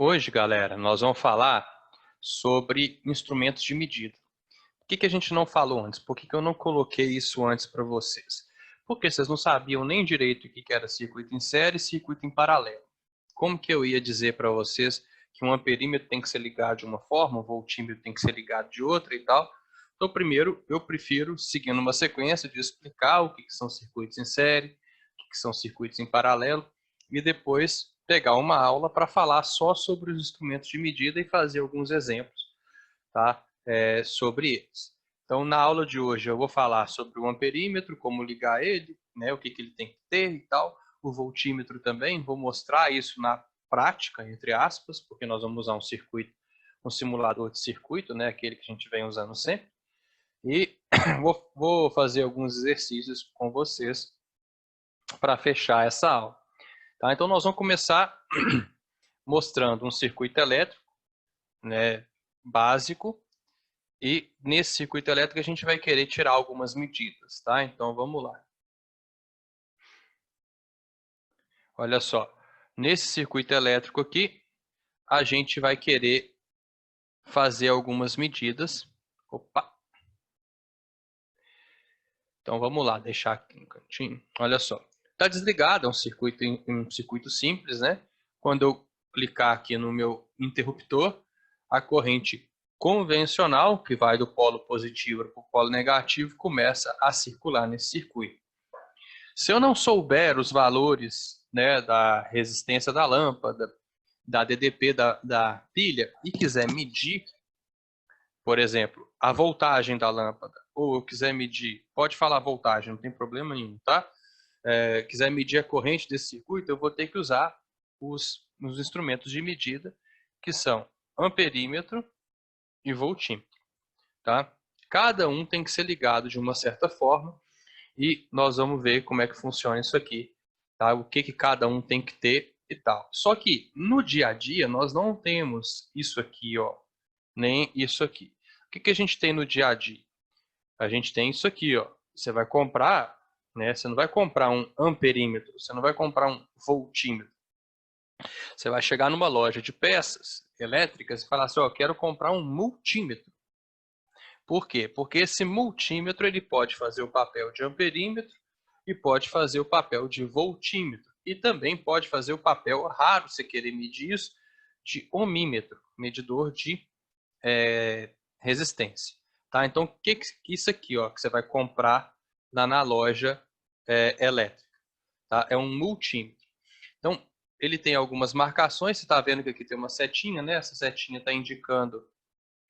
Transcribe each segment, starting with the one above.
Hoje, galera, nós vamos falar sobre instrumentos de medida. Por que a gente não falou antes? Por que eu não coloquei isso antes para vocês? Porque vocês não sabiam nem direito o que era circuito em série e circuito em paralelo. Como que eu ia dizer para vocês que um amperímetro tem que ser ligado de uma forma, um voltímetro tem que ser ligado de outra e tal? Então, primeiro, eu prefiro seguir numa sequência de explicar o que são circuitos em série, o que são circuitos em paralelo, e depois pegar uma aula para falar só sobre os instrumentos de medida e fazer alguns exemplos, tá? Sobre eles. Então, na aula de hoje, eu vou falar sobre o amperímetro, como ligar ele, né, o que ele tem que ter e tal. O voltímetro também, vou mostrar isso na prática, entre aspas, porque nós vamos usar um circuito, um simulador de circuito, né, aquele que a gente vem usando sempre. E vou fazer alguns exercícios com vocês para fechar essa aula. Tá? Então, nós vamos começar mostrando um circuito elétrico, né, básico, e nesse circuito elétrico a gente vai querer tirar algumas medidas, tá? Então vamos lá. Olha só, nesse circuito elétrico aqui, a gente vai querer fazer algumas medidas. Opa! Então vamos lá, deixar aqui no cantinho. Olha só, está desligado, é um circuito simples, né? Quando eu clicar aqui no meu interruptor, a corrente convencional, que vai do polo positivo para o polo negativo, começa a circular nesse circuito. Se eu não souber os valores, né, da resistência da lâmpada, da DDP da pilha, e quiser medir, por exemplo, a voltagem da lâmpada, ou eu quiser medir, pode falar voltagem, não tem problema nenhum, tá? Quiser medir a corrente desse circuito, eu vou ter que usar os instrumentos de medida, que são amperímetro e voltímetro, tá? Cada um tem que ser ligado de uma certa forma e nós vamos ver como é que funciona isso aqui, tá? O que cada um tem que ter e tal. Só que no dia a dia nós não temos isso aqui, ó, nem isso aqui. O que a gente tem no dia a dia? A gente tem isso aqui, ó. Você vai comprar, né? Você não vai comprar um amperímetro, você não vai comprar um voltímetro. Você vai chegar numa loja de peças elétricas e falar assim, ó, quero comprar um multímetro. Por quê? Porque esse multímetro ele pode fazer o papel de amperímetro e pode fazer o papel de voltímetro. E também pode fazer o papel, raro você querer medir isso, de ohmímetro, medidor de resistência. Tá? Então, o que isso aqui, ó, que você vai comprar lá na loja elétrica? Tá? É um multímetro. Então, ele tem algumas marcações, você está vendo que aqui tem uma setinha, né? Essa setinha está indicando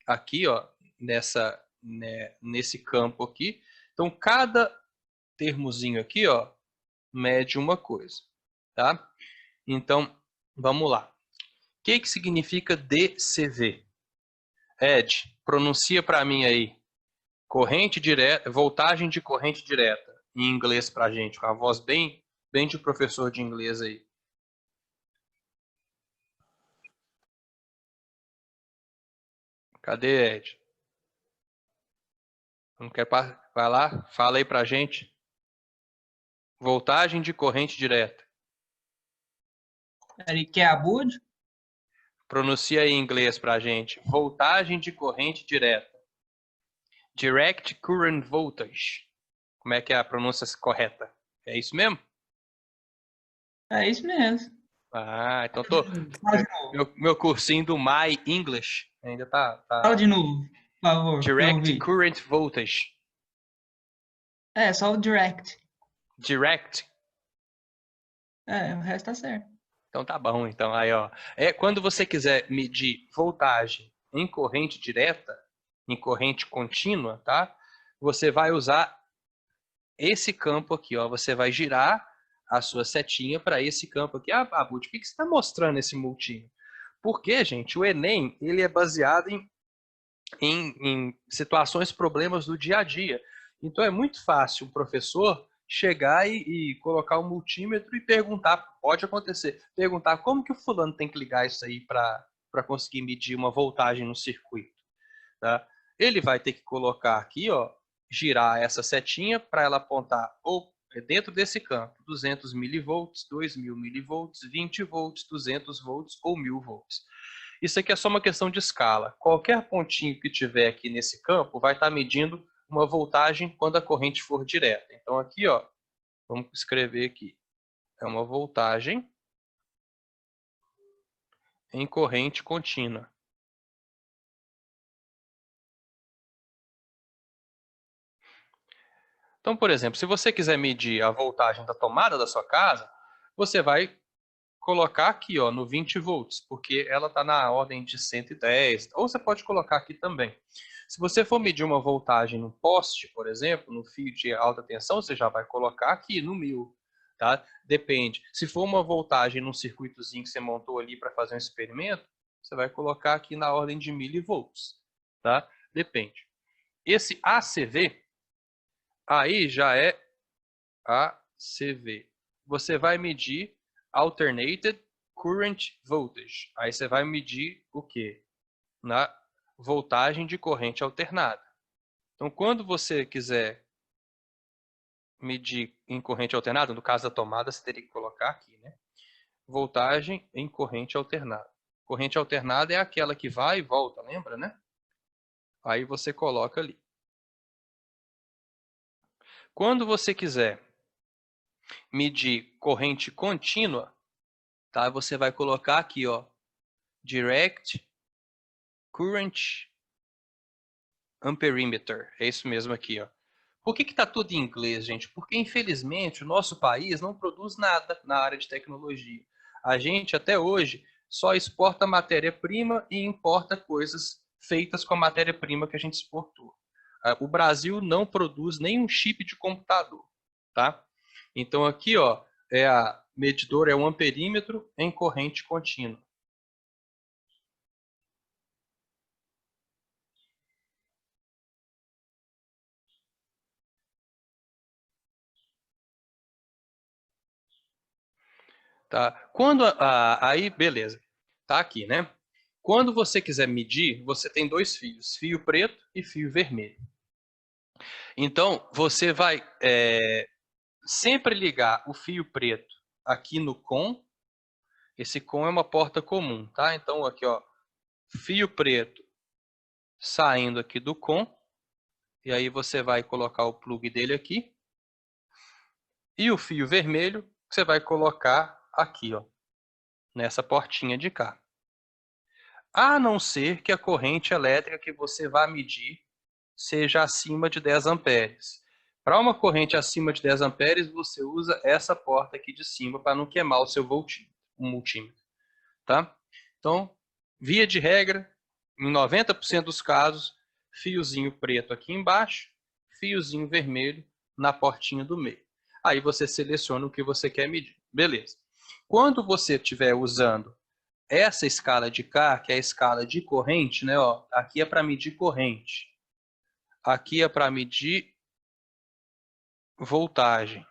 aqui, ó, nesse campo aqui. Então, cada termozinho aqui, ó, mede uma coisa, tá? Então, vamos lá. O que significa DCV? Ed, pronuncia para mim aí. Corrente direta, voltagem de corrente direta, em inglês para a gente, com a voz bem de professor de inglês aí. Cadê, Ed? Não quer vai lá, fala aí para a gente. Voltagem de corrente direta. Ele quer abude? Pronuncia aí em inglês para a gente. Voltagem de corrente direta. Direct current voltage. Como é que é a pronúncia correta? É isso mesmo? É isso mesmo. Ah, então Fala de novo. meu cursinho do My English ainda tá Fala de novo, por favor, pra eu Direct ouvir. current voltage. É, só o direct. Direct. É, o resto tá certo. Então tá bom, então aí ó. Quando você quiser medir voltagem em corrente direta, em corrente contínua, tá? Você vai usar esse campo aqui, ó. Você vai girar a sua setinha para esse campo aqui. Ah, Abud, por que você está mostrando esse multinho? Porque, gente, o Enem ele é baseado em situações, problemas do dia a dia. Então é muito fácil o professor chegar e colocar o multímetro e perguntar, pode acontecer, perguntar como que o fulano tem que ligar isso aí para conseguir medir uma voltagem no circuito. Tá? Ele vai ter que colocar aqui, ó, girar essa setinha para ela apontar ou dentro desse campo, 200 milivolts, 2000 milivolts, 20 volts, 200 volts ou 1000 volts. Isso aqui é só uma questão de escala. Qualquer pontinho que tiver aqui nesse campo vai estar medindo uma voltagem quando a corrente for direta. Então aqui, ó, vamos escrever aqui. É uma voltagem em corrente contínua. Então, por exemplo, se você quiser medir a voltagem da tomada da sua casa, você vai colocar aqui, ó, no 20 volts, porque ela está na ordem de 110, ou você pode colocar aqui também. Se você for medir uma voltagem no poste, por exemplo, no fio de alta tensão, você já vai colocar aqui no 1000, tá? Depende. Se for uma voltagem num circuitozinho que você montou ali para fazer um experimento, você vai colocar aqui na ordem de milivolts, tá? Depende. Esse ACV, aí já é ACV. Você vai medir Alternated Current Voltage. Aí você vai medir o quê? Na voltagem de corrente alternada. Então, quando você quiser medir em corrente alternada, no caso da tomada, você teria que colocar aqui, né? Voltagem em corrente alternada. Corrente alternada é aquela que vai e volta, lembra, né? Aí você coloca ali. Quando você quiser medir corrente contínua, tá? Você vai colocar aqui, ó, Direct Current Amperimeter. É isso mesmo aqui, ó. Por que está tudo em inglês, gente? Porque, infelizmente, o nosso país não produz nada na área de tecnologia. A gente, até hoje, só exporta matéria-prima e importa coisas feitas com a matéria-prima que a gente exportou. O Brasil não produz nenhum chip de computador, tá? Então, aqui, ó, medidor é um amperímetro em corrente contínua. Tá? Aí, beleza. Tá aqui, né? Quando você quiser medir, você tem dois fios, fio preto e fio vermelho. Então, você vai sempre ligar o fio preto aqui no COM. Esse COM é uma porta comum, tá? Então, aqui, ó, fio preto saindo aqui do COM. E aí você vai colocar o plug dele aqui. E o fio vermelho você vai colocar aqui, ó, nessa portinha de cá. A não ser que a corrente elétrica que você vai medir seja acima de 10 amperes. Para uma corrente acima de 10 amperes, você usa essa porta aqui de cima para não queimar o seu multímetro. Tá? Então, via de regra, em 90% dos casos, fiozinho preto aqui embaixo, fiozinho vermelho na portinha do meio. Aí você seleciona o que você quer medir. Beleza. Quando você estiver usando essa escala de cá, que é a escala de corrente, né? Ó, aqui é para medir corrente. Aqui é para medir voltagem.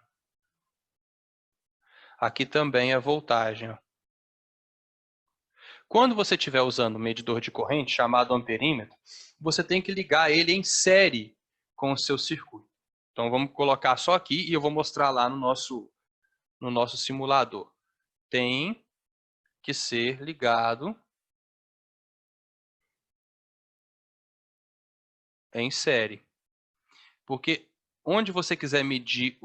Aqui também é voltagem. Ó. Quando você estiver usando um medidor de corrente, chamado amperímetro, você tem que ligar ele em série com o seu circuito. Então, vamos colocar só aqui e eu vou mostrar lá no nosso simulador. Tem que ser ligado em série. Porque onde você quiser medir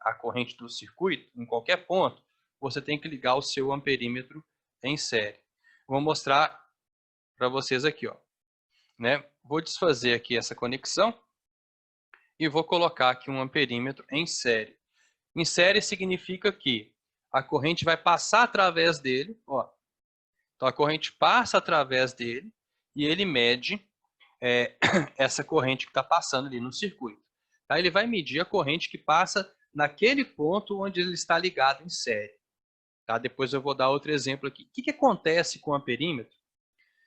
a corrente do circuito, em qualquer ponto, você tem que ligar o seu amperímetro em série. Vou mostrar para vocês aqui, ó. Né? Vou desfazer aqui essa conexão e vou colocar aqui um amperímetro em série. Em série significa que a corrente vai passar através dele, ó. Então a corrente passa através dele e ele mede essa corrente que está passando ali no circuito. Tá? Ele vai medir a corrente que passa naquele ponto onde ele está ligado em série. Tá? Depois eu vou dar outro exemplo aqui. O que acontece com o amperímetro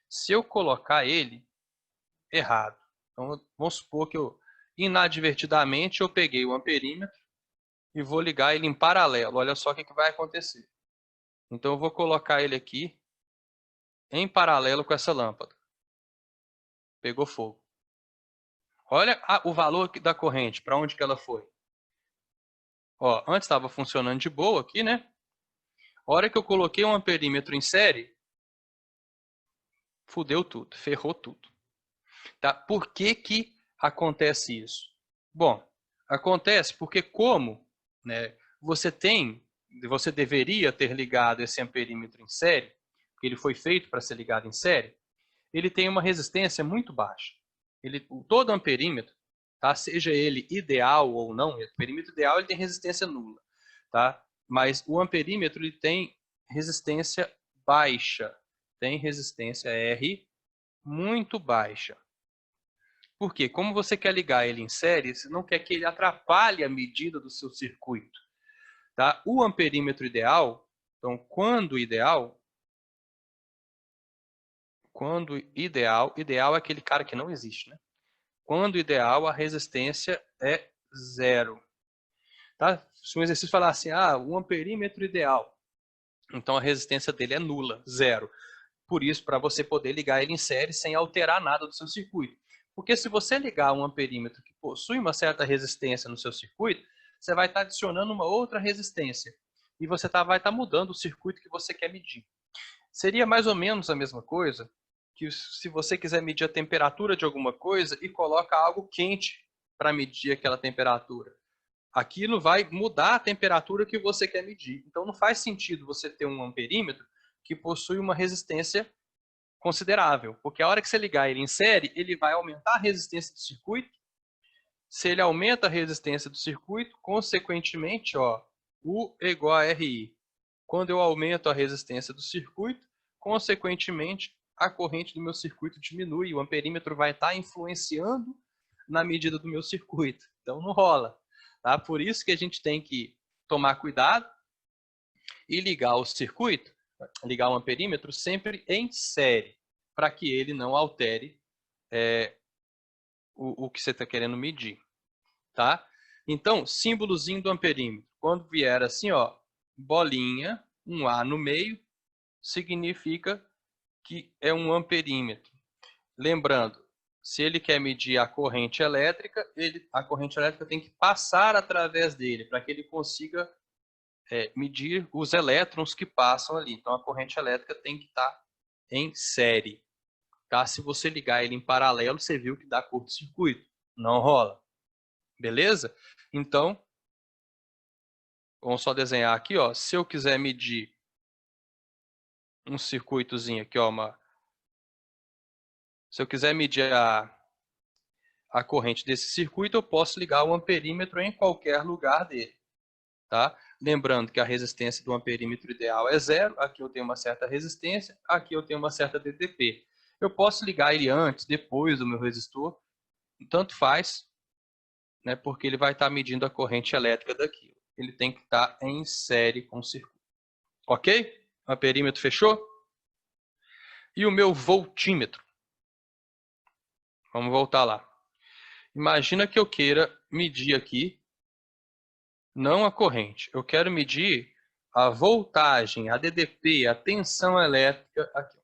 se eu colocar ele errado? Então, vamos supor que inadvertidamente, eu peguei o amperímetro e vou ligar ele em paralelo. Olha só o que vai acontecer. Então, eu vou colocar ele aqui em paralelo com essa lâmpada. Pegou fogo. Olha o valor da corrente, para onde que ela foi. Ó, antes estava funcionando de boa aqui, né? A hora que eu coloquei um amperímetro em série, fudeu tudo, ferrou tudo. Tá? Por que que acontece isso? Bom, acontece porque como, né, você deveria ter ligado esse amperímetro em série, porque ele foi feito para ser ligado em série, ele tem uma resistência muito baixa. Todo amperímetro, tá, seja ele ideal ou não, o perímetro ideal ele tem resistência nula, tá? Mas o amperímetro ele tem resistência baixa, tem resistência R muito baixa. Por quê? Como você quer ligar ele em série, você não quer que ele atrapalhe a medida do seu circuito. Tá? O amperímetro ideal, então, quando ideal é aquele cara que não existe, né? Quando ideal, a resistência é zero. Tá? Se um exercício falar assim, o amperímetro ideal, então a resistência dele é nula, zero. Por isso, para você poder ligar ele em série sem alterar nada do seu circuito. Porque se você ligar um amperímetro que possui uma certa resistência no seu circuito, você vai estar adicionando uma outra resistência. E você vai estar mudando o circuito que você quer medir. Seria mais ou menos a mesma coisa que se você quiser medir a temperatura de alguma coisa e coloca algo quente para medir aquela temperatura. Aquilo vai mudar a temperatura que você quer medir. Então não faz sentido você ter um amperímetro que possui uma resistência considerável, porque a hora que você ligar ele em série, ele vai aumentar a resistência do circuito. Se ele aumenta a resistência do circuito, consequentemente, U é igual a RI. Quando eu aumento a resistência do circuito, consequentemente, a corrente do meu circuito diminui. O amperímetro vai estar influenciando na medida do meu circuito. Então, não rola. Tá? Por isso que a gente tem que tomar cuidado e ligar o circuito, ligar o amperímetro sempre em série, para que ele não altere o que você está querendo medir. Tá? Então, símbolozinho do amperímetro. Quando vier assim, bolinha, um A no meio, significa que é um amperímetro. Lembrando, se ele quer medir a corrente elétrica, a corrente elétrica tem que passar através dele, para que ele consiga medir os elétrons que passam ali. Então, a corrente elétrica tem que estar em série. Tá? Se você ligar ele em paralelo, você viu que dá curto-circuito. Não rola. Beleza? Então, vamos só desenhar aqui. Se eu quiser medir um circuitozinho aqui, se eu quiser medir a corrente desse circuito, eu posso ligar o amperímetro em qualquer lugar dele. Tá? Lembrando que a resistência do amperímetro ideal é zero, aqui eu tenho uma certa resistência, aqui eu tenho uma certa DTP. Eu posso ligar ele antes, depois do meu resistor, tanto faz, né, porque ele vai estar medindo a corrente elétrica daqui. Ele tem que estar em série com o circuito. Ok? O amperímetro fechou? E o meu voltímetro? Vamos voltar lá. Imagina que eu queira medir aqui, não a corrente. Eu quero medir a voltagem, a DDP, a tensão elétrica aqui.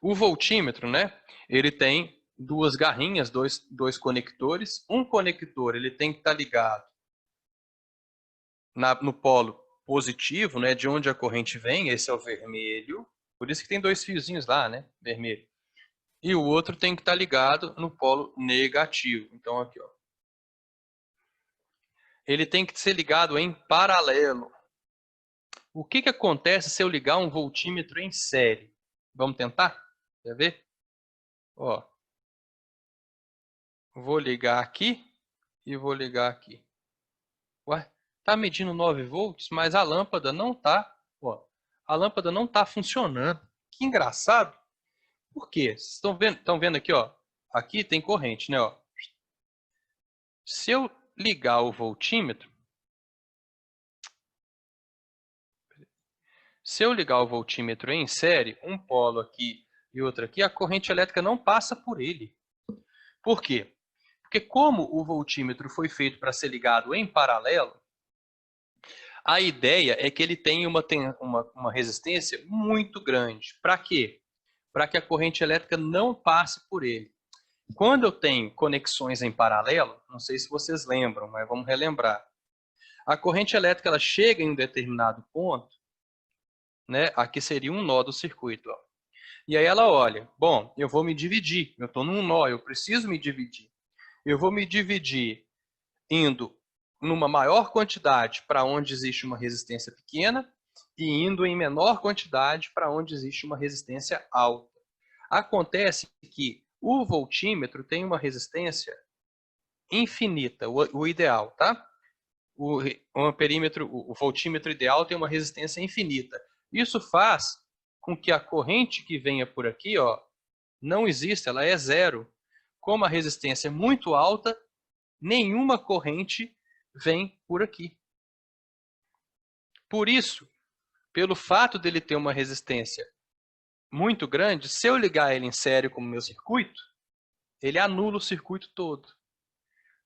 O voltímetro, né? Ele tem duas garrinhas, dois conectores. Um conector ele tem que estar ligado no polo positivo, né? De onde a corrente vem. Esse é o vermelho. Por isso que tem dois fiozinhos lá, né? Vermelho. E o outro tem que estar ligado no polo negativo. Então aqui, ele tem que ser ligado em paralelo. O que acontece se eu ligar um voltímetro em série? Vamos tentar? Quer ver? Vou ligar aqui e vou ligar aqui. Ué, tá medindo 9 volts, mas a lâmpada não tá. A lâmpada não tá funcionando. Que engraçado. Por quê? Vocês estão vendo aqui, Aqui tem corrente, né, Se eu ligar o voltímetro, em série, um polo aqui e outro aqui, a corrente elétrica não passa por ele. Por quê? Porque como o voltímetro foi feito para ser ligado em paralelo, a ideia é que ele tenha uma resistência muito grande. Para quê? Para que a corrente elétrica não passe por ele. Quando eu tenho conexões em paralelo, não sei se vocês lembram, mas vamos relembrar. A corrente elétrica ela chega em um determinado ponto, né? Aqui seria um nó do circuito. E aí ela olha, bom, eu vou me dividir, eu estou num nó, eu preciso me dividir. Eu vou me dividir indo numa maior quantidade para onde existe uma resistência pequena e indo em menor quantidade para onde existe uma resistência alta. Acontece que o voltímetro tem uma resistência infinita, o ideal, tá? O amperímetro, o voltímetro ideal tem uma resistência infinita. Isso faz com que a corrente que venha por aqui, ó, não exista, ela é zero. Como a resistência é muito alta, nenhuma corrente vem por aqui. Por isso, pelo fato dele ter uma resistência muito grande, se eu ligar ele em série como meu circuito, ele anula o circuito todo.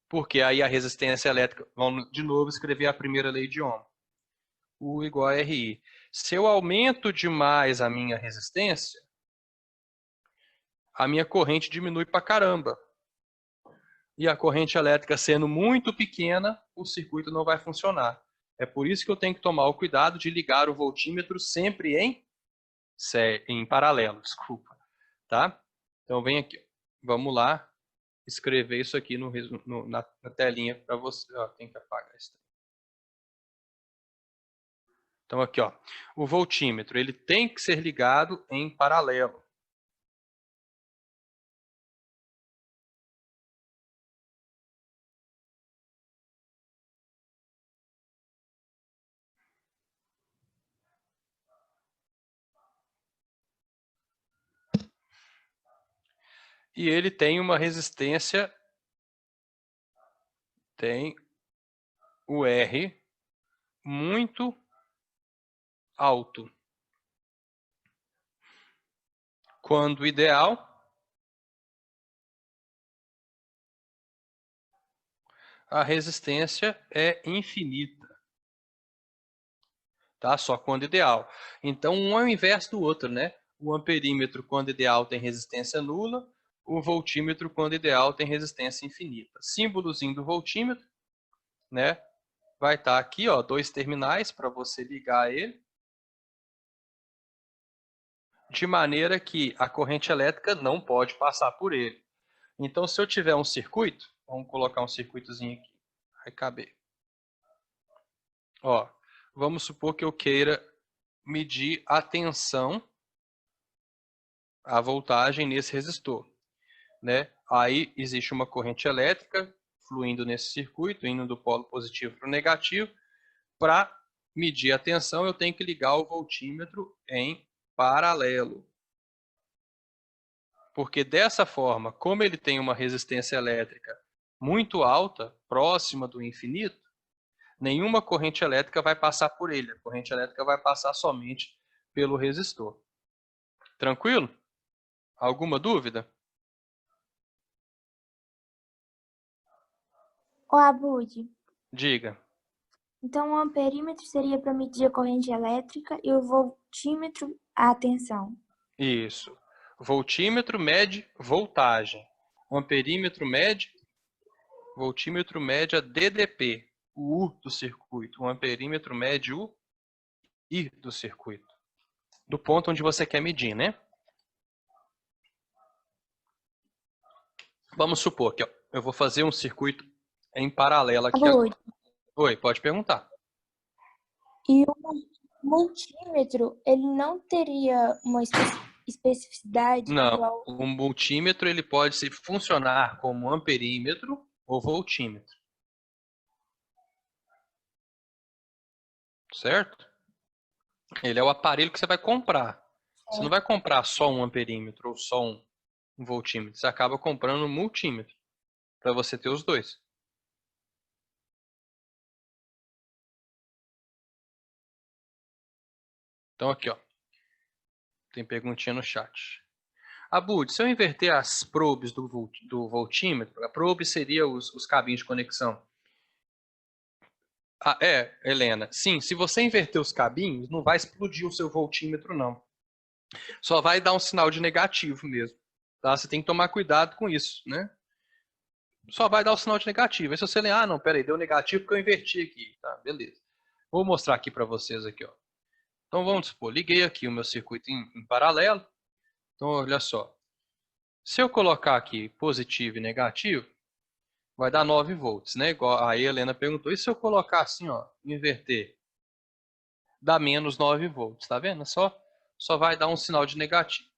Porque aí a resistência elétrica, vamos de novo escrever a primeira lei de Ohm. U igual a RI. Se eu aumento demais a minha resistência, a minha corrente diminui pra caramba. E a corrente elétrica sendo muito pequena, o circuito não vai funcionar. É por isso que eu tenho que tomar o cuidado de ligar o voltímetro sempre em paralelo, desculpa. Tá? Então vem aqui, vamos lá escrever isso aqui na telinha para você. Ó, tem que apagar isso. Então aqui, ó, o voltímetro ele tem que ser ligado em paralelo. E ele tem uma resistência, tem o R muito alto. Quando ideal, a resistência é infinita. Tá? Só quando ideal. Então, um é o inverso do outro, né? O amperímetro, quando ideal, tem resistência nula. O voltímetro, quando ideal, tem resistência infinita. Símbolozinho do voltímetro, né? Vai estar aqui, ó, 2 terminais para você ligar ele. De maneira que a corrente elétrica não pode passar por ele. Então, se eu tiver um circuito, vamos colocar um circuitozinho aqui, vai caber. Ó, vamos supor que eu queira medir a tensão, a voltagem nesse resistor, né? Aí existe uma corrente elétrica fluindo nesse circuito, indo do polo positivo para o negativo. Para medir a tensão, eu tenho que ligar o voltímetro em paralelo. Porque dessa forma, como ele tem uma resistência elétrica muito alta, próxima do infinito, nenhuma corrente elétrica vai passar por ele. A corrente elétrica vai passar somente pelo resistor. Tranquilo? Alguma dúvida? Ô, Abud, Diga. então o amperímetro seria para medir a corrente elétrica e o voltímetro a tensão. Isso. Voltímetro mede voltagem. O amperímetro mede, voltímetro mede a DDP, o U do circuito. O amperímetro mede o I do circuito. Do ponto onde você quer medir, né? Vamos supor que ó, eu vou fazer um circuito em paralelo aqui agora. Oi, pode perguntar. E o multímetro, ele não teria uma especificidade Não, igual? o multímetro ele pode funcionar como amperímetro ou voltímetro. Certo? Ele é o aparelho que você vai comprar. Você não vai comprar só um amperímetro ou só um voltímetro. Você acaba comprando um multímetro para você ter os dois. Então aqui, ó. Tem perguntinha no chat. Abud, se eu inverter as probes do voltímetro, a probe seria os cabinhos de conexão. Ah, Helena. Sim, se você inverter os cabinhos, não vai explodir o seu voltímetro, não. Só vai dar um sinal de negativo mesmo. Tá? Você tem que tomar cuidado com isso, né? Só vai dar o sinal de negativo. Aí se você lembrar, não, peraí, deu negativo porque eu inverti aqui. Tá, beleza. Vou mostrar aqui para vocês aqui, ó. Então vamos supor, liguei aqui o meu circuito em paralelo. Então, olha só. Se eu colocar aqui positivo e negativo, vai dar 9 volts, né? Igual a Helena perguntou. E se eu colocar assim, ó, inverter? Dá menos 9 volts, tá vendo? Só vai dar um sinal de negativo.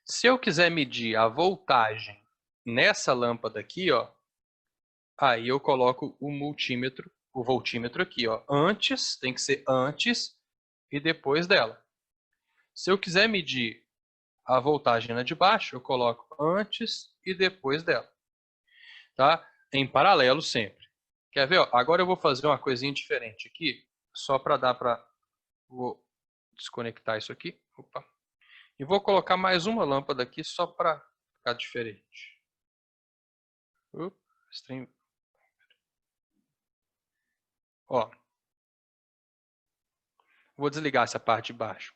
Se eu quiser medir a voltagem nessa lâmpada aqui, ó, aí eu coloco o multímetro, o voltímetro aqui, ó. Antes, tem que ser antes e depois dela. Se eu quiser medir a voltagem na de baixo, eu coloco antes e depois dela. Tá? Em paralelo sempre. Quer ver? Ó? Agora eu vou fazer uma coisinha diferente aqui, só para dar para... Vou desconectar isso aqui. Opa. E vou colocar mais uma lâmpada aqui só para ficar diferente. Ó, vou desligar essa parte de baixo.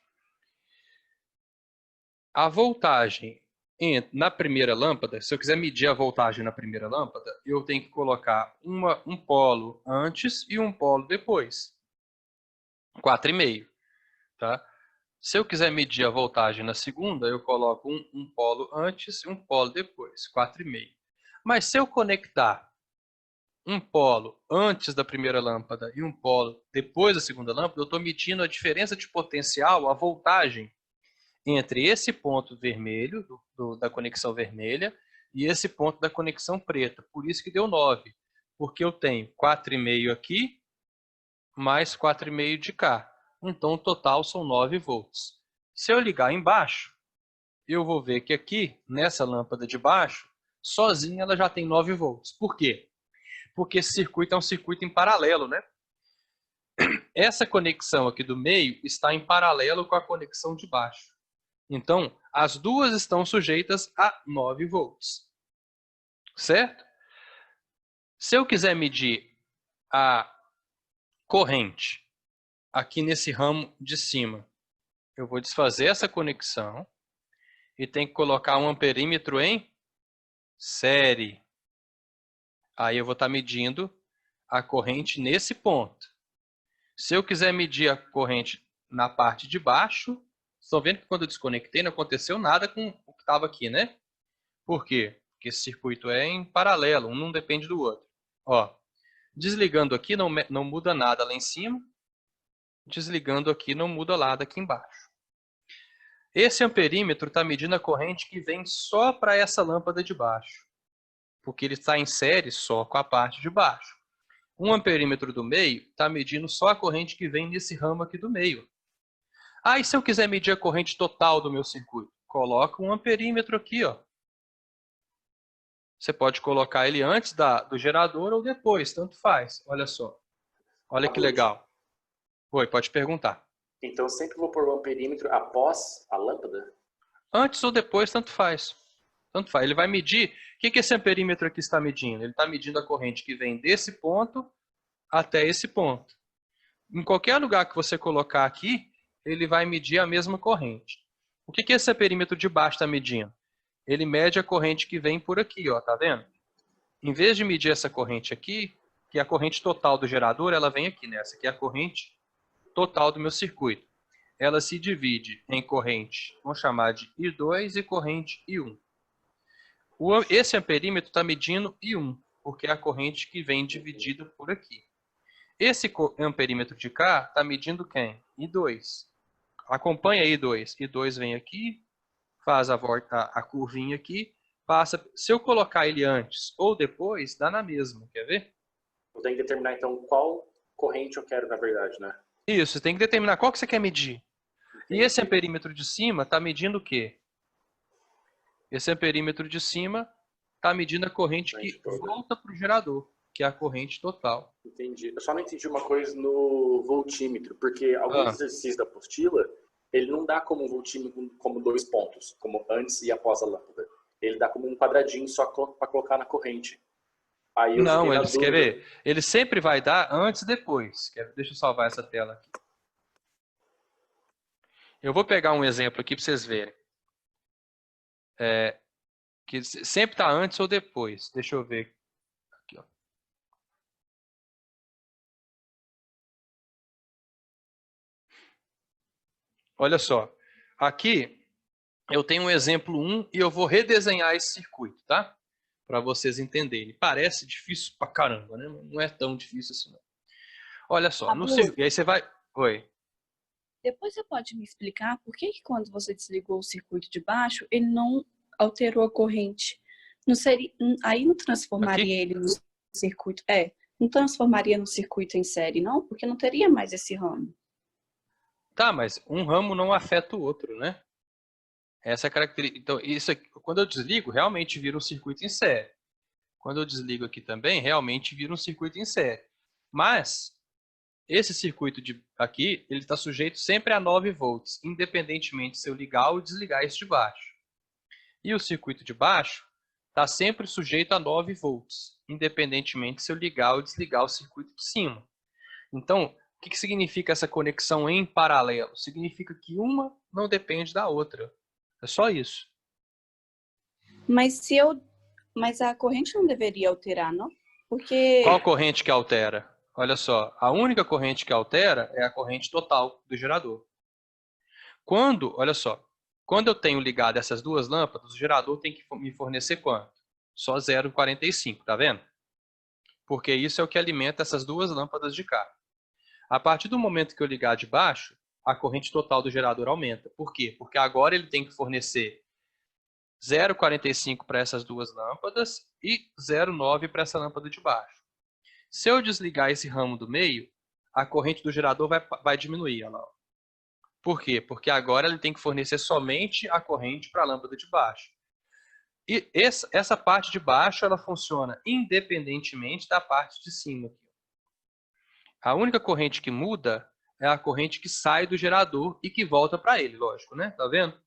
A voltagem na primeira lâmpada, se eu quiser medir a voltagem na primeira lâmpada, eu tenho que colocar um polo antes e um polo depois. 4,5, tá? Se eu quiser medir a voltagem na segunda, eu coloco um polo antes e um polo depois, 4,5. Mas se eu conectar um polo antes da primeira lâmpada e um polo depois da segunda lâmpada, eu estou medindo a diferença de potencial, a voltagem, entre esse ponto vermelho, da conexão vermelha, e esse ponto da conexão preta. Por isso que deu 9. Porque eu tenho 4,5 aqui, mais 4,5 de cá. Então, o total são 9 volts. Se eu ligar embaixo, eu vou ver que aqui, nessa lâmpada de baixo, sozinha ela já tem 9 volts. Por quê? Porque esse circuito é um circuito em paralelo, né? Essa conexão aqui do meio está em paralelo com a conexão de baixo. Então, as duas estão sujeitas a 9 volts. Certo? Se eu quiser medir a corrente aqui nesse ramo de cima, eu vou desfazer essa conexão e tenho que colocar um amperímetro em série. Aí eu vou estar medindo a corrente nesse ponto. Se eu quiser medir a corrente na parte de baixo, estão vendo que quando eu desconectei não aconteceu nada com o que estava aqui, né? Por quê? Porque esse circuito é em paralelo, um não depende do outro. Ó, desligando aqui não muda nada lá em cima, desligando aqui não muda nada aqui embaixo. Esse amperímetro está medindo a corrente que vem só para essa lâmpada de baixo, porque ele está em série só com a parte de baixo. Um amperímetro do meio está medindo só a corrente que vem nesse ramo aqui do meio. Ah, e se eu quiser medir a corrente total do meu circuito? Coloca um amperímetro aqui, ó. Você pode colocar ele antes do gerador ou depois, tanto faz. Olha só. Olha que legal. Oi, pode perguntar. Então, sempre vou pôr o amperímetro após a lâmpada? Antes ou depois, tanto faz. Tanto faz. Ele vai medir... O que esse amperímetro aqui está medindo? Ele está medindo a corrente que vem desse ponto até esse ponto. Em qualquer lugar que você colocar aqui, ele vai medir a mesma corrente. O que esse amperímetro de baixo está medindo? Ele mede a corrente que vem por aqui, ó, tá vendo? Em vez de medir essa corrente aqui, que é a corrente total do gerador, ela vem aqui nessa, que é a corrente total do meu circuito. Ela se divide em corrente, vamos chamar de I2 e corrente I1. Esse amperímetro está medindo I1, porque é a corrente que vem dividida por aqui. Esse amperímetro de cá está medindo quem? I2. Acompanha I2. I2 vem aqui, faz a curvinha aqui, passa. Se eu colocar ele antes ou depois, dá na mesma. Quer ver? Eu tenho que determinar, então, qual corrente eu quero, na verdade, né? Isso, você tem que determinar qual que você quer medir. E esse amperímetro de cima está medindo o quê? Esse amperímetro de cima está medindo a corrente que volta para o gerador, que é a corrente total. Entendi. Eu só não entendi uma coisa no voltímetro, porque alguns exercícios da apostila, ele não dá como um voltímetro como 2 pontos, como antes e após a lâmpada. Ele dá como um quadradinho só para colocar na corrente. Aí eu não, ele quer ver? Ele sempre vai dar antes e depois. Deixa eu salvar essa tela aqui. Eu vou pegar um exemplo aqui para vocês verem. Que sempre está antes ou depois. Deixa eu ver. Aqui, ó. Olha só. Aqui, eu tenho um exemplo 1 e eu vou redesenhar esse circuito, tá? Para vocês entenderem. Parece difícil pra caramba, né? Não é tão difícil assim, não. Olha só, e aí você vai... Oi. Depois você pode me explicar por que quando você desligou o circuito de baixo, ele não alterou a corrente? Não seria, aí não transformaria ele no circuito... não transformaria no circuito em série, não? Porque não teria mais esse ramo. Tá, mas um ramo não afeta o outro, né? Essa é a característica. Então, isso aqui, quando eu desligo, realmente vira um circuito em série. Quando eu desligo aqui também, realmente vira um circuito em série. Mas, esse circuito aqui, ele está sujeito sempre a 9 volts, independentemente se eu ligar ou desligar esse de baixo. E o circuito de baixo está sempre sujeito a 9 volts, independentemente se eu ligar ou desligar o circuito de cima. Então, o que significa essa conexão em paralelo? Significa que uma não depende da outra. É só isso. Mas a corrente não deveria alterar, não? Porque... Qual corrente que altera? Olha só, a única corrente que altera é a corrente total do gerador. Olha só, quando eu tenho ligado essas duas lâmpadas, o gerador tem que me fornecer quanto? Só 0,45, tá vendo? Porque isso é o que alimenta essas duas lâmpadas de cá. A partir do momento que eu ligar de baixo, a corrente total do gerador aumenta. Por quê? Porque agora ele tem que fornecer 0,45 para essas duas lâmpadas e 0,9 para essa lâmpada de baixo. Se eu desligar esse ramo do meio, a corrente do gerador vai diminuir. Olha lá. Por quê? Porque agora ele tem que fornecer somente a corrente para a lâmpada de baixo. E essa parte de baixo ela funciona independentemente da parte de cima. A única corrente que muda é a corrente que sai do gerador e que volta para ele, lógico, né? Tá vendo?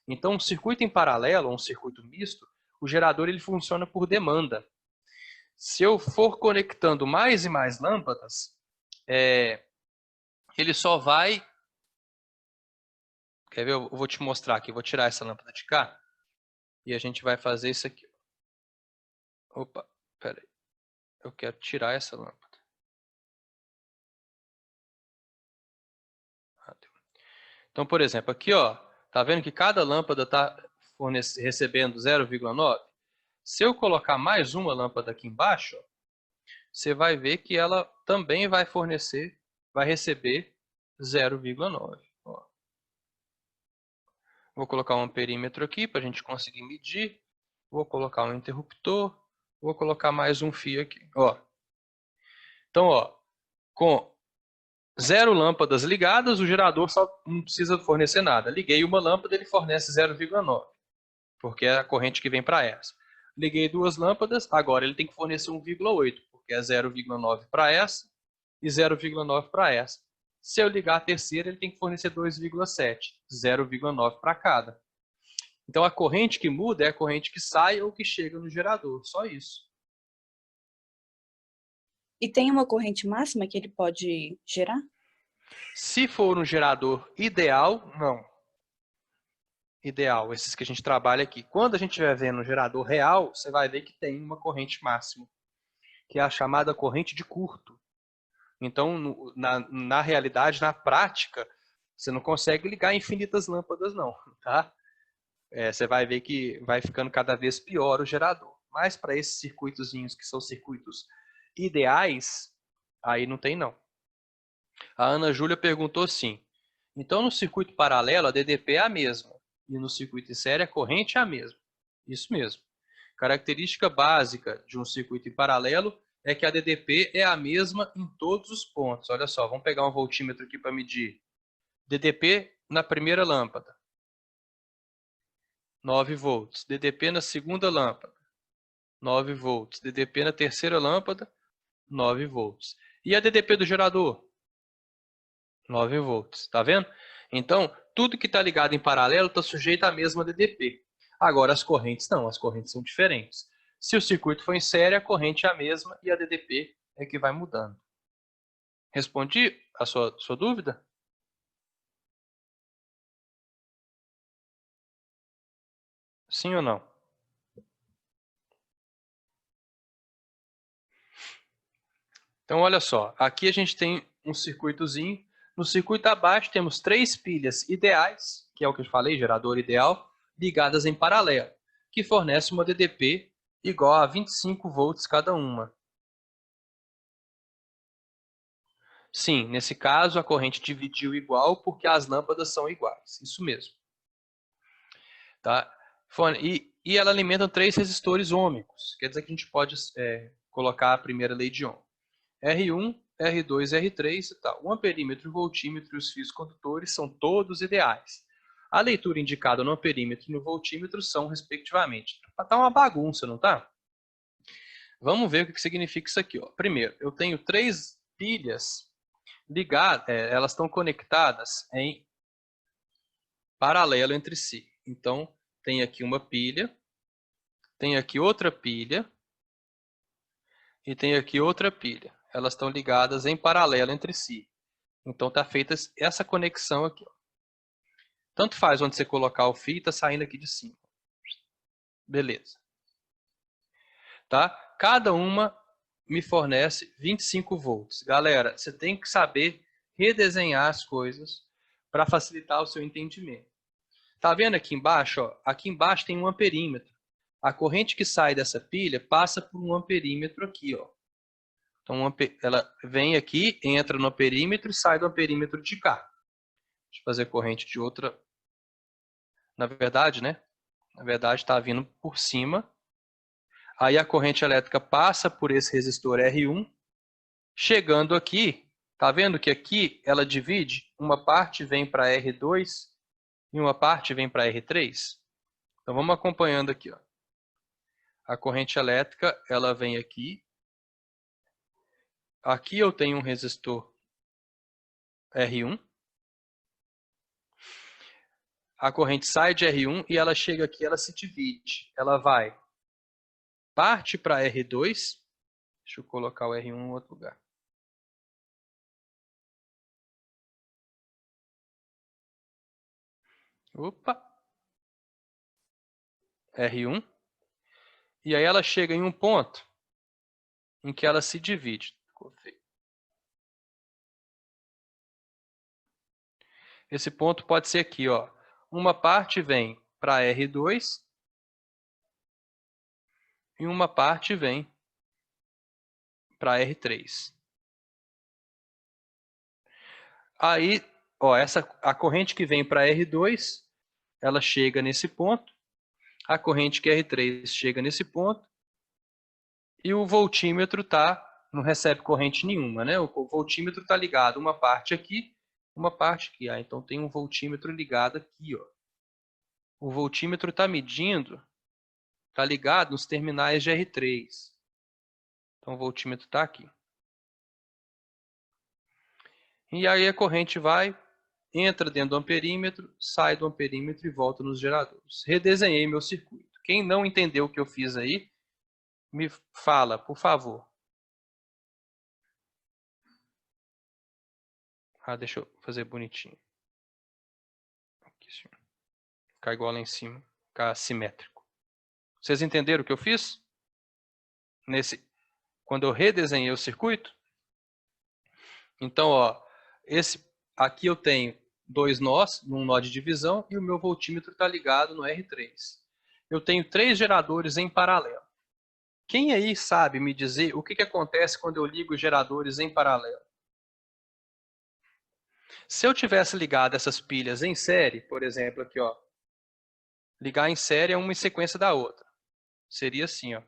Então, um circuito em paralelo, ou um circuito misto, o gerador ele funciona por demanda. Se eu for conectando mais e mais lâmpadas, ele só vai... Quer ver? Eu vou te mostrar aqui. Vou tirar essa lâmpada de cá e a gente vai fazer isso aqui. Opa, pera aí. Eu quero tirar essa lâmpada. Então, por exemplo, aqui, ó, tá vendo que cada lâmpada está recebendo 0,9? Se eu colocar mais uma lâmpada aqui embaixo, ó, você vai ver que ela também vai receber 0,9. Vou colocar um amperímetro aqui para a gente conseguir medir. Vou colocar um interruptor. Vou colocar mais um fio aqui. Ó. Então, ó, com 0 lâmpadas ligadas, o gerador só não precisa fornecer nada. Liguei uma lâmpada, ele fornece 0,9, porque é a corrente que vem para essa. Liguei 2 lâmpadas, agora ele tem que fornecer 1,8, porque é 0,9 para essa e 0,9 para essa. Se eu ligar a terceira, ele tem que fornecer 2,7, 0,9 para cada. Então a corrente que muda é a corrente que sai ou que chega no gerador, só isso. E tem uma corrente máxima que ele pode gerar? Se for um gerador ideal, não. Ideal, esses que a gente trabalha aqui. Quando a gente estiver vendo um gerador real, você vai ver que tem uma corrente máxima, que é a chamada corrente de curto. Então, na realidade, na prática, você não consegue ligar infinitas lâmpadas, não. Tá? Você vai ver que vai ficando cada vez pior o gerador. Mas para esses circuitozinhos que são circuitos ideais, aí não tem não. A Ana Júlia perguntou assim, então no circuito paralelo a DDP é a mesma, e no circuito em série a corrente é a mesma. Isso mesmo. Característica básica de um circuito em paralelo é que a DDP é a mesma em todos os pontos. Olha só, vamos pegar um voltímetro aqui para medir. DDP na primeira lâmpada, 9 volts. DDP na segunda lâmpada, 9 volts. DDP na terceira lâmpada, 9 volts. E a DDP do gerador? 9 volts. Tá vendo? Então, tudo que está ligado em paralelo está sujeito à mesma DDP. Agora, as correntes não. As correntes são diferentes. Se o circuito for em série, a corrente é a mesma e a DDP é que vai mudando. Respondi a sua dúvida? Sim ou não? Então, olha só. Aqui a gente tem um circuitozinho. No circuito abaixo temos 3 pilhas ideais, que é o que eu falei, gerador ideal. ligadas em paralelo, que fornece uma DDP igual a 25 volts cada uma. Sim, nesse caso a corrente dividiu igual porque as lâmpadas são iguais. Isso mesmo. Tá? E ela alimenta 3 resistores ômicos. Quer dizer que a gente pode colocar a primeira lei de Ohm. R1, R2, R3 e tal. O amperímetro, o voltímetro e os fios condutores são todos ideais. A leitura indicada no amperímetro e no voltímetro são, respectivamente. Tá uma bagunça, não tá? Vamos ver o que significa isso aqui. Ó. Primeiro, eu tenho 3 pilhas ligadas, elas estão conectadas em paralelo entre si. Então, tem aqui uma pilha, tem aqui outra pilha e tem aqui outra pilha. Elas estão ligadas em paralelo entre si. Então, está feita essa conexão aqui. Ó. Tanto faz onde você colocar o fio, está saindo aqui de cima. Beleza. Tá? Cada uma me fornece 25 volts. Galera, você tem que saber redesenhar as coisas para facilitar o seu entendimento. Tá vendo aqui embaixo? Ó? Aqui embaixo tem um amperímetro. A corrente que sai dessa pilha passa por um amperímetro aqui. Ó. Então, ela vem aqui, entra no amperímetro e sai do amperímetro de cá. Deixa eu fazer corrente de outra. Na verdade, né? Na verdade, está vindo por cima. Aí a corrente elétrica passa por esse resistor R1. Chegando aqui, tá vendo que aqui ela divide? Uma parte vem para R2 e uma parte vem para R3. Então vamos acompanhando aqui. Ó. A corrente elétrica ela vem aqui. Aqui eu tenho um resistor R1. A corrente sai de R1 e ela chega aqui, ela se divide. Ela vai parte para R2. Deixa eu colocar o R1 em outro lugar. Opa! R1. E aí ela chega em um ponto em que ela se divide. Esse ponto pode ser aqui, ó. Uma parte vem para R2 e uma parte vem para R3. Aí, ó, a corrente que vem para R2, ela chega nesse ponto. A corrente que é R3 chega nesse ponto. E o voltímetro não recebe corrente nenhuma, né? O voltímetro está ligado uma parte aqui, uma parte aqui. Ah, então tem um voltímetro ligado aqui, ó. O voltímetro está medindo, está ligado nos terminais de R3. Então o voltímetro está aqui. E aí a corrente entra dentro do amperímetro, sai do amperímetro e volta nos geradores. Redesenhei meu circuito. Quem não entendeu o que eu fiz aí, me fala, por favor. Ah, deixa eu fazer bonitinho. Aqui, ficar igual lá em cima, ficar simétrico. Vocês entenderam o que eu fiz? Quando eu redesenhei o circuito? Então, ó, aqui eu tenho 2 nós, um nó de divisão, e o meu voltímetro está ligado no R3. Eu tenho 3 geradores em paralelo. Quem aí sabe me dizer o que acontece quando eu ligo geradores em paralelo? Se eu tivesse ligado essas pilhas em série, por exemplo, aqui, ó, ligar em série é uma em sequência da outra. Seria assim, ó.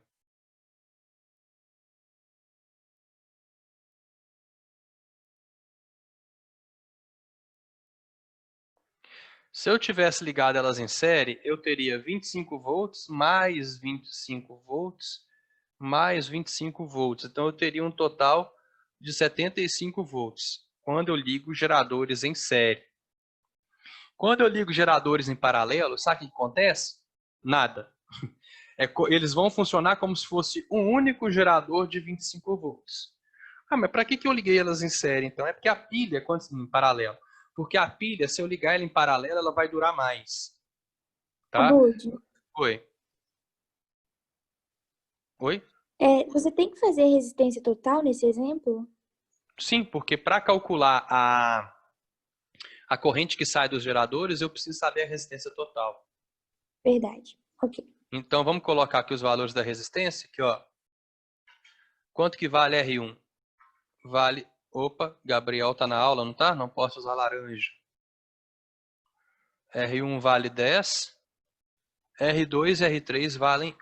Se eu tivesse ligado elas em série, eu teria 25 volts mais 25 volts mais 25 volts. Então, eu teria um total de 75 volts quando eu ligo geradores em série. Quando eu ligo geradores em paralelo, sabe o que acontece? Nada. Eles vão funcionar como se fosse um único gerador de 25 volts. Ah, mas para que eu liguei elas em série, então? É porque a pilha, em paralelo? Porque a pilha, se eu ligar ela em paralelo, ela vai durar mais. Tá? Oi. Oi? Você tem que fazer resistência total nesse exemplo? Sim, porque para calcular a corrente que sai dos geradores, eu preciso saber a resistência total. Verdade. Ok. Então, vamos colocar aqui os valores da resistência. Aqui, ó. Quanto que vale R1? Vale... Opa, Gabriel está na aula, não está? Não posso usar laranja. R1 vale 10. R2 e R3 valem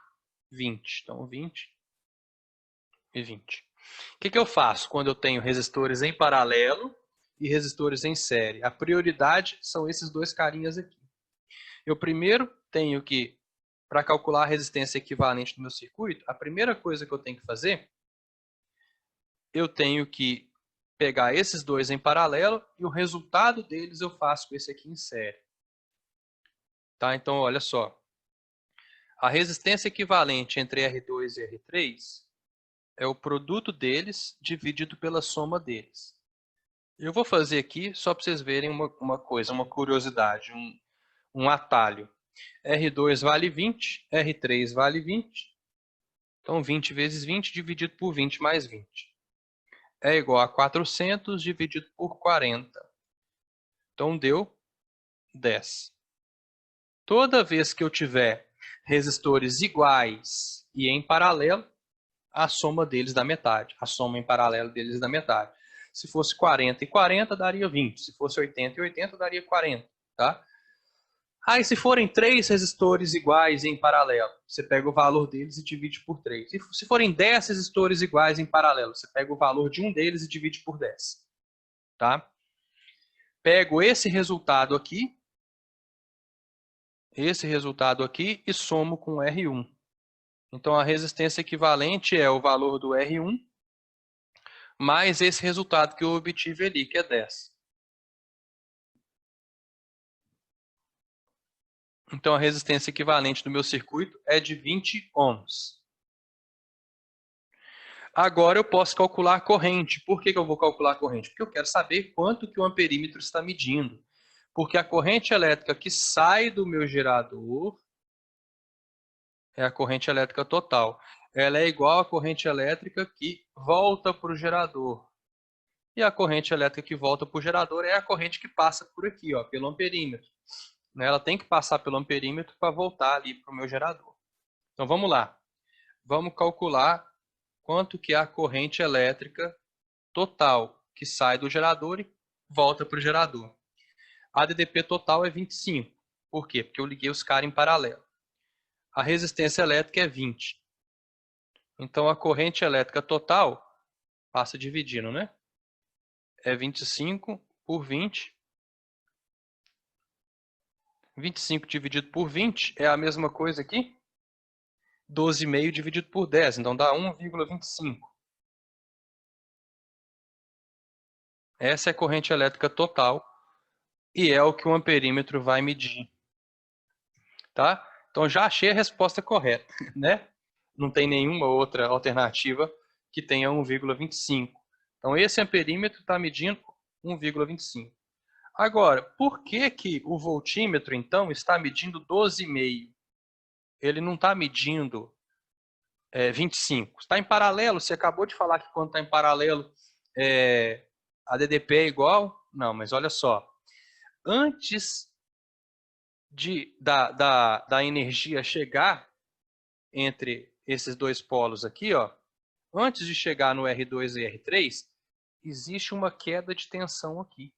20. Então, 20 e 20. O que eu faço quando eu tenho resistores em paralelo e resistores em série? A prioridade são esses dois carinhas aqui. Eu primeiro tenho que, para calcular a resistência equivalente do meu circuito, a primeira coisa que eu tenho que fazer, eu tenho que pegar esses dois em paralelo e o resultado deles eu faço com esse aqui em série. Tá? Então, olha só. A resistência equivalente entre R2 e R3 é o produto deles dividido pela soma deles. Eu vou fazer aqui só para vocês verem uma coisa, uma curiosidade, um atalho. R2 vale 20, R3 vale 20. Então, 20 vezes 20 dividido por 20 mais 20. É igual a 400 dividido por 40. Então, deu 10. Toda vez que eu tiver resistores iguais e em paralelo, a soma deles dá metade. A soma em paralelo deles dá metade. Se fosse 40 e 40, daria 20. Se fosse 80 e 80, daria 40. Tá? Aí, se forem 3 resistores iguais em paralelo, você pega o valor deles e divide por 3. E se forem 10 resistores iguais em paralelo, você pega o valor de um deles e divide por 10. Tá? Pego esse resultado aqui e somo com R1. Então, a resistência equivalente é o valor do R1 mais esse resultado que eu obtive ali, que é 10. Então, a resistência equivalente do meu circuito é de 20 ohms. Agora, eu posso calcular a corrente. Por que eu vou calcular a corrente? Porque eu quero saber quanto que o amperímetro está medindo. Porque a corrente elétrica que sai do meu gerador é a corrente elétrica total. Ela é igual à corrente elétrica que volta para o gerador. E a corrente elétrica que volta para o gerador é a corrente que passa por aqui, ó, pelo amperímetro. Ela tem que passar pelo amperímetro para voltar ali para o meu gerador. Então, vamos lá. Vamos calcular quanto que é a corrente elétrica total que sai do gerador e volta para o gerador. A DDP total é 25. Por quê? Porque eu liguei os caras em paralelo. A resistência elétrica é 20. Então, a corrente elétrica total passa dividindo, né? É 25 por 20. 25 dividido por 20 é a mesma coisa aqui. 12,5 dividido por 10, então dá 1,25. Essa é a corrente elétrica total e é o que o amperímetro vai medir. Tá? Então já achei a resposta correta, né? Não tem nenhuma outra alternativa que tenha 1,25. Então esse amperímetro está medindo 1,25. Agora, por que o voltímetro, então, está medindo 12,5? Ele não está medindo 25. Está em paralelo, você acabou de falar que quando está em paralelo a DDP é igual? Não, mas olha só. Antes da energia chegar entre esses dois polos aqui, ó, antes de chegar no R2 e R3, existe uma queda de tensão aqui.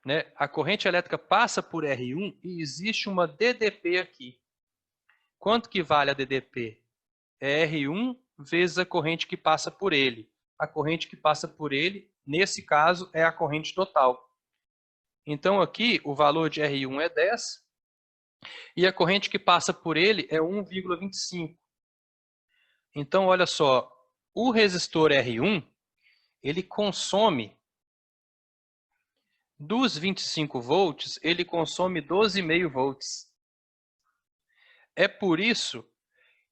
Né? A corrente elétrica passa por R1 e existe uma DDP aqui. Quanto que vale a DDP? É R1 vezes a corrente que passa por ele. A corrente que passa por ele, nesse caso, é a corrente total. Então, aqui, o valor de R1 é 10 e a corrente que passa por ele é 1,25. Então, olha só, o resistor R1, ele consome, dos 25 volts, ele consome 12,5 volts. É por isso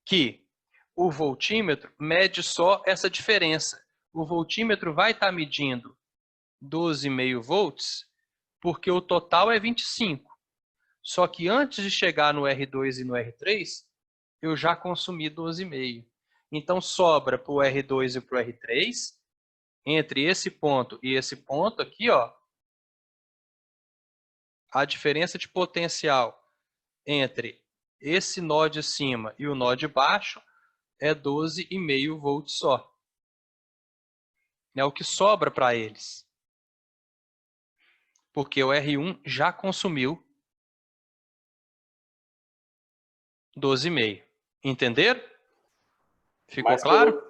que o voltímetro mede só essa diferença. O voltímetro vai estar medindo 12,5 volts, porque o total é 25. Só que antes de chegar no R2 e no R3, eu já consumi 12,5. Então, sobra para o R2 e para o R3, entre esse ponto e esse ponto aqui, ó, a diferença de potencial entre esse nó de cima e o nó de baixo é 12,5 volts só. É o que sobra para eles. Porque o R1 já consumiu 12,5. Entenderam? Ficou claro?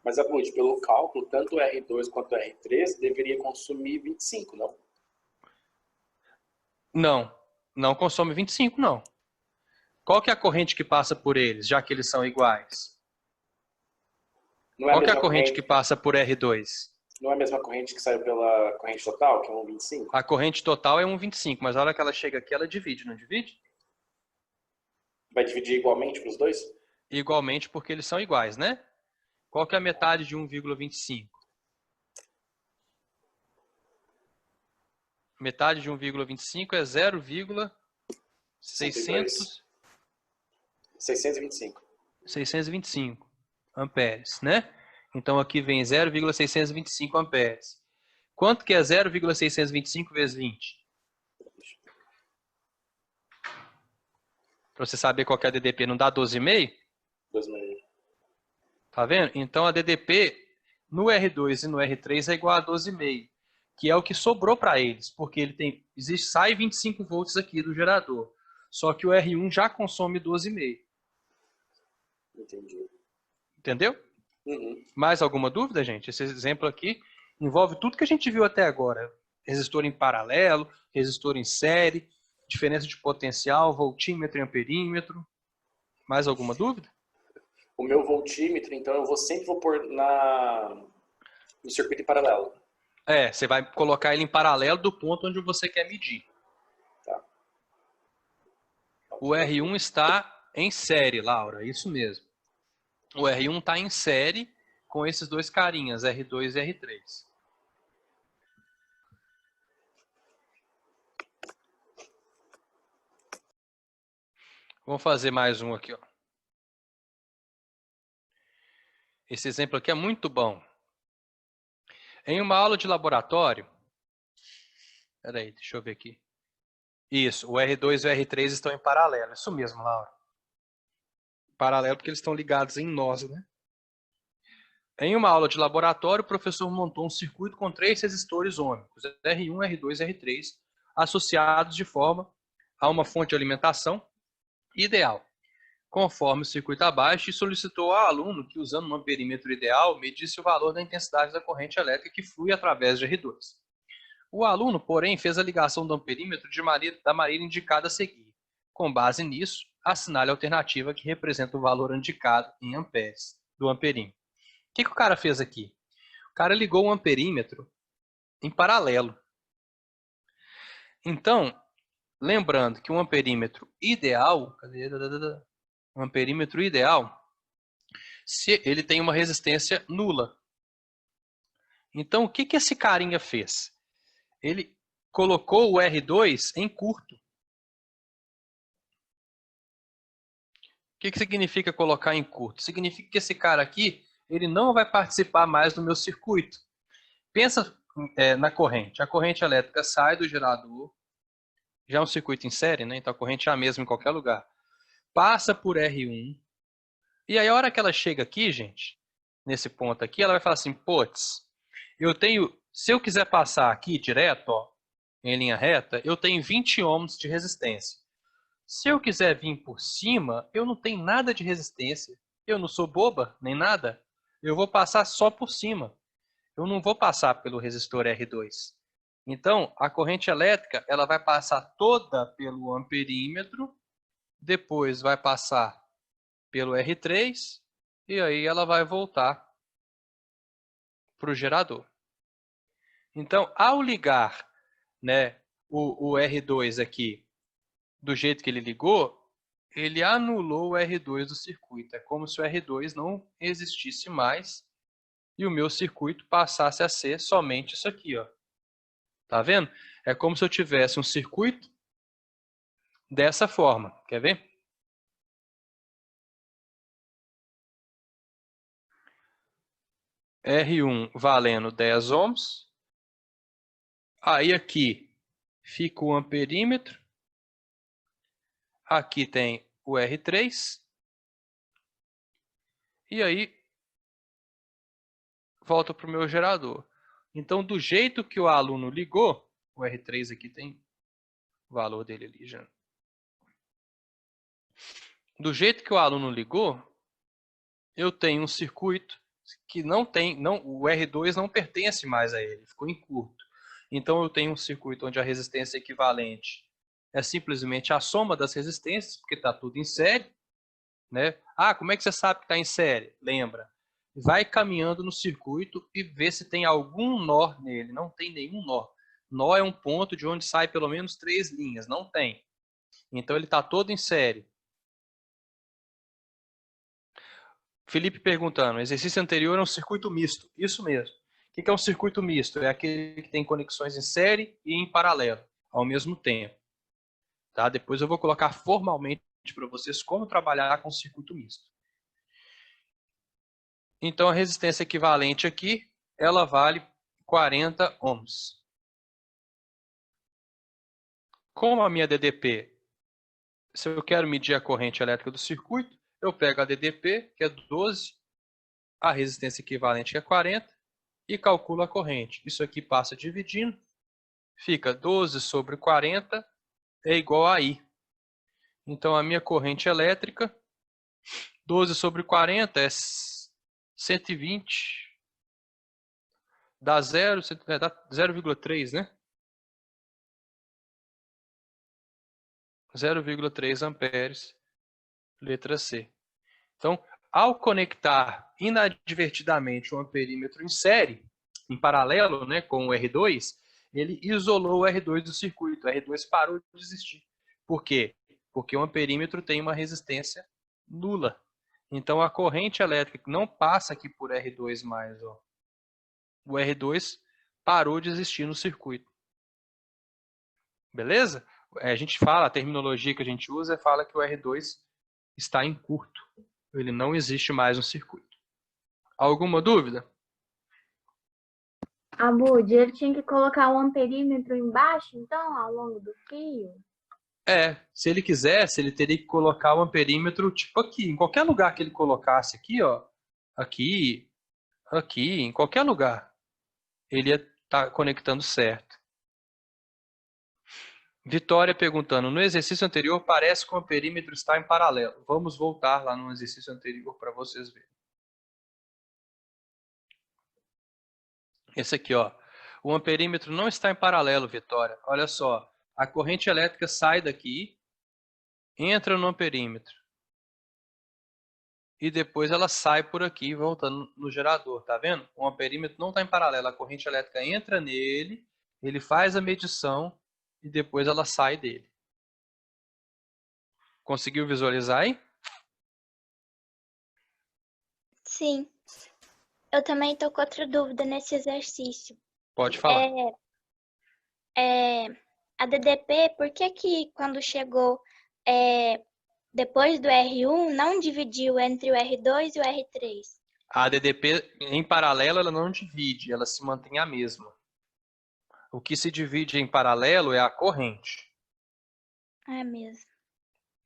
Mas, Abud, pelo cálculo, tanto o R2 quanto o R3 deveria consumir 25, não? Não. Não consome 25, não. Qual que é a corrente que passa por eles, já que eles são iguais? Qual que é a corrente que passa por R2? Não é a mesma corrente que saiu pela corrente total, que é 1,25? A corrente total é 1,25, mas a hora que ela chega aqui, ela divide, não divide? Vai dividir igualmente para os dois? Igualmente, porque eles são iguais, né? Qual que é a metade de 1,25? Metade de 1,25 é 625 amperes, né? Então aqui vem 0,625 amperes. Quanto que é 0,625 vezes 20? Para você saber qual que é a DDP, não dá 12,5? 12,5. Tá vendo? Então a DDP no R2 e no R3 é igual a 12,5, que é o que sobrou para eles, porque ele tem, sai 25 volts aqui do gerador. Só que o R1 já consome 12,5. Entendi. Entendeu? Uhum. Mais alguma dúvida, gente? Esse exemplo aqui envolve tudo que a gente viu até agora. Resistor em paralelo, resistor em série, diferença de potencial, voltímetro e amperímetro. Mais alguma dúvida? O meu voltímetro, então, eu sempre vou pôr no circuito em paralelo. É, você vai colocar ele em paralelo do ponto onde você quer medir. Tá. O R1 está em série, Laura, isso mesmo. O R1 está em série com esses dois carinhas, R2 e R3. Vamos fazer mais um aqui, ó. Esse exemplo aqui é muito bom. Em uma aula de laboratório... Peraí, deixa eu ver aqui. Isso, o R2 e o R3 estão em paralelo. Isso mesmo, Laura. Paralelo porque eles estão ligados em nós, né? Em uma aula de laboratório, o professor montou um circuito com 3 resistores ômicos, R1, R2 e R3, associados de forma a uma fonte de alimentação ideal, conforme o circuito abaixo, e solicitou ao aluno que, usando um amperímetro ideal, medisse o valor da intensidade da corrente elétrica que flui através de R2. O aluno, porém, fez a ligação do amperímetro da maneira indicada a seguir. Com base nisso, assinale a alternativa que representa o valor indicado em amperes do amperímetro. O que o cara fez aqui? O cara ligou um amperímetro em paralelo. Então, lembrando que um amperímetro ideal, se ele tem uma resistência nula. Então, o que esse carinha fez? Ele colocou o R2 em curto. O que significa colocar em curto? Significa que esse cara aqui, ele não vai participar mais do meu circuito. Pensa na corrente. A corrente elétrica sai do gerador, já é um circuito em série, né? Então a corrente é a mesma em qualquer lugar. Passa por R1. E aí a hora que ela chega aqui, gente, nesse ponto aqui, ela vai falar assim, putz, se eu quiser passar aqui direto, ó, em linha reta, eu tenho 20 ohms de resistência. Se eu quiser vir por cima, eu não tenho nada de resistência. Eu não sou boba, nem nada. Eu vou passar só por cima. Eu não vou passar pelo resistor R2. Então, a corrente elétrica ela vai passar toda pelo amperímetro, depois vai passar pelo R3, e aí ela vai voltar para o gerador. Então, ao ligar, né, o R2 aqui do jeito que ele ligou, ele anulou o R2 do circuito. É como se o R2 não existisse mais e o meu circuito passasse a ser somente isso aqui, ó. Tá vendo? É como se eu tivesse um circuito dessa forma. Quer ver? R1 valendo 10 ohms. Aí aqui Fica o amperímetro. Aqui tem o R3. E aí, volta para o meu gerador. Então, do jeito que o aluno ligou, o R3 aqui tem o valor dele ali já. Do jeito que o aluno ligou, eu tenho um circuito que não tem, o R2 não pertence mais a ele, ficou em curto. Então, eu tenho um circuito onde a resistência equivalente é simplesmente a soma das resistências, porque está tudo em série. Né? Ah, como é que você sabe que está em série? Lembra, vai caminhando no circuito e vê se tem algum nó nele. Não tem nenhum nó. Nó é um ponto de onde sai pelo menos 3 linhas. Não tem. Então, ele está todo em série. Felipe perguntando, exercício anterior é um circuito misto. Isso mesmo. O que é um circuito misto? É aquele que tem conexões em série e em paralelo, ao mesmo tempo. Tá? Depois eu vou colocar formalmente para vocês como trabalhar com circuito misto. Então, a resistência equivalente aqui, ela vale 40 ohms. Como a minha DDP, se eu quero medir a corrente elétrica do circuito, eu pego a DDP, que é 12, a resistência equivalente, que é 40, e calculo a corrente. Isso aqui passa dividindo, fica 12 sobre 40 é igual a I. Então, a minha corrente elétrica, 12 sobre 40 é 120, dá 0,3, né? 0,3 amperes, letra C. Então, ao conectar inadvertidamente um amperímetro em série, em paralelo, né, com o R2, ele isolou o R2 do circuito. O R2 parou de existir. Por quê? Porque o amperímetro tem uma resistência nula. Então, a corrente elétrica não passa aqui por R2 mais. Ó. O R2 parou de existir no circuito. Beleza? A gente fala, a terminologia que a gente usa fala que o R2 está em curto. Ele não existe mais no circuito. Alguma dúvida? Abud, ele tinha que colocar um amperímetro embaixo, então, ao longo do fio? Se ele quisesse, ele teria que colocar o amperímetro tipo aqui. Em qualquer lugar que ele colocasse aqui, ó, aqui, aqui, em qualquer lugar, ele ia estar conectando certo. Vitória perguntando, no exercício anterior parece que o amperímetro está em paralelo. Vamos voltar lá no exercício anterior para vocês verem. Esse aqui, ó. O amperímetro não está em paralelo, Vitória. Olha só, a corrente elétrica sai daqui, entra no amperímetro. E depois ela sai por aqui, voltando no gerador, tá vendo? O amperímetro não está em paralelo, a corrente elétrica entra nele, ele faz a medição e depois ela sai dele. Conseguiu visualizar aí? Sim. Eu também estou com outra dúvida nesse exercício. Pode falar. A DDP, por que quando chegou depois do R1 não dividiu entre o R2 e o R3? A DDP em paralelo ela não divide, ela se mantém a mesma. O que se divide em paralelo é a corrente. É mesmo.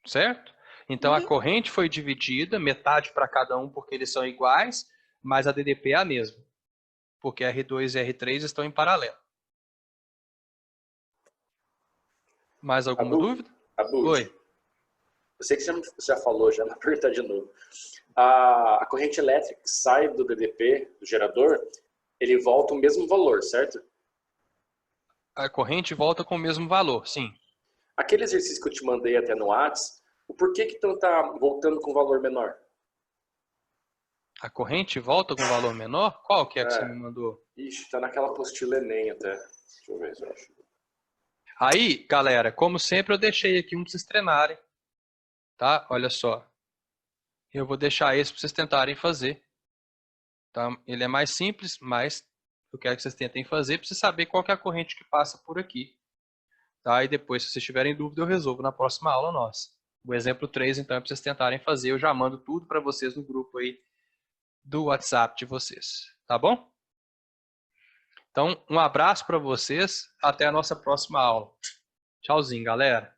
Certo? Então a corrente foi dividida, metade para cada um porque eles são iguais, mas a DDP é a mesma. Porque R2 e R3 estão em paralelo. Mais alguma dúvida? Oi. Eu sei que você já falou, já vou perguntar de novo. A corrente elétrica que sai do DDP, do gerador, ele volta o mesmo valor, certo? A corrente volta com o mesmo valor, sim. Aquele exercício que eu te mandei até no WhatsApp, o porquê que então está voltando com valor menor? A corrente volta com valor menor? Qual que é que você me mandou? Ixi, tá naquela apostila Enem até. Deixa eu ver se eu acho. Aí, galera, como sempre, eu deixei aqui um para vocês treinarem. Tá? Olha só. Eu vou deixar esse para vocês tentarem fazer. Tá? Ele é mais simples, mas eu quero que vocês tentem fazer para vocês saberem qual que é a corrente que passa por aqui. Tá? E depois, se vocês tiverem dúvida, eu resolvo na próxima aula nossa. O exemplo 3, então, é para vocês tentarem fazer. Eu já mando tudo para vocês no grupo aí do WhatsApp de vocês. Tá bom? Então, um abraço para vocês. Até a nossa próxima aula. Tchauzinho, galera.